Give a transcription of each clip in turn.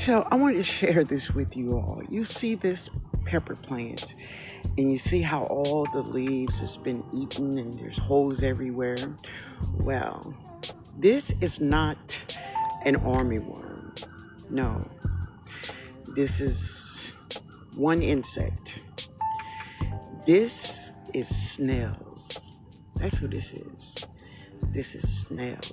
So I wanted to share this with you all. You see this pepper plant and you see how all the leaves has been eaten and there's holes everywhere. Well, this is not an armyworm. No, this is one insect. This is snails. That's who this is. This is snails.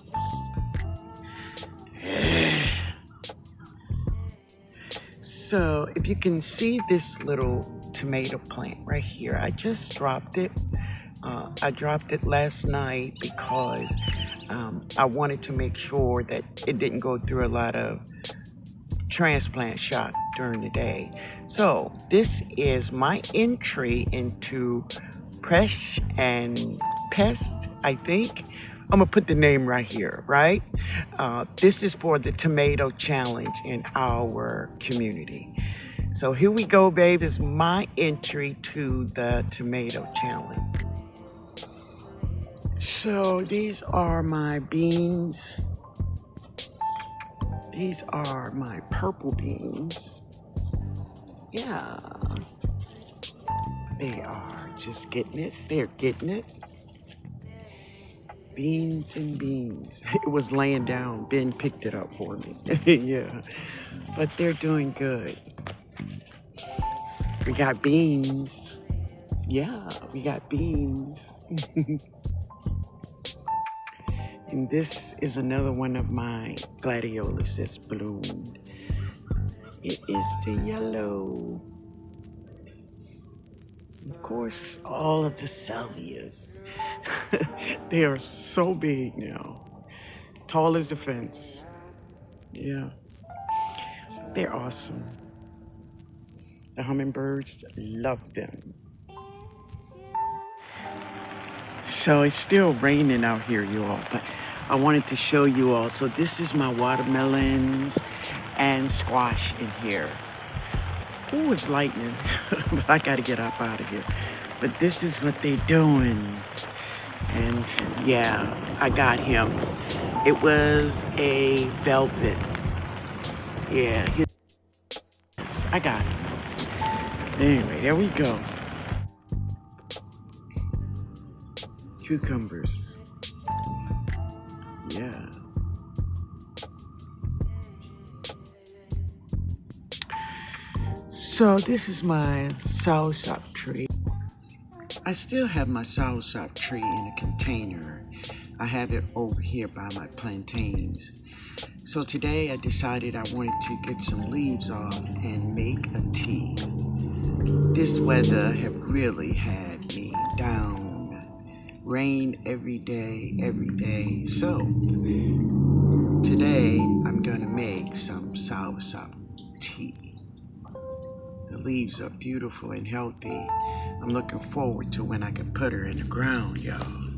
So if you can see this little tomato plant right here, I just dropped it. I dropped it last night because I wanted to make sure that it didn't go through a lot of transplant shock during the day. So this is my entry into Press and Pest, I think. I'm gonna put the name right here, right? This is for the tomato challenge in our community. So here we go, babe. This is my entry to the tomato challenge. So these are my beans. These are my purple beans. Yeah. They are just getting it. They're getting it. Beans and beans. It was laying down. Ben picked it up for me. Yeah. But they're doing good. We got beans. Yeah, we got beans. And this is another one of my gladiolus that's bloomed. It is the yellow. Of course, all of the salvias. They are so big now. Tall as the fence. Yeah. They're awesome. The hummingbirds love them. So it's still raining out here, you all, but I wanted to show you all. So this is my watermelons and squash in here. Ooh, it's lightning, but I gotta get up out of here. But this is what they're doing. And yeah, I got him. It was a velvet. Yeah, I got him. Anyway, there we go. Cucumbers. Yeah. So this is my soursop tree. I still have my soursop tree in a container. I have it over here by my plantains. So today I decided I wanted to get some leaves off and make a tea. This weather have really had me down. Rain every day. So today I'm gonna make some soursop tea. The leaves are beautiful and healthy. I'm looking forward to when I can put her in the ground, y'all.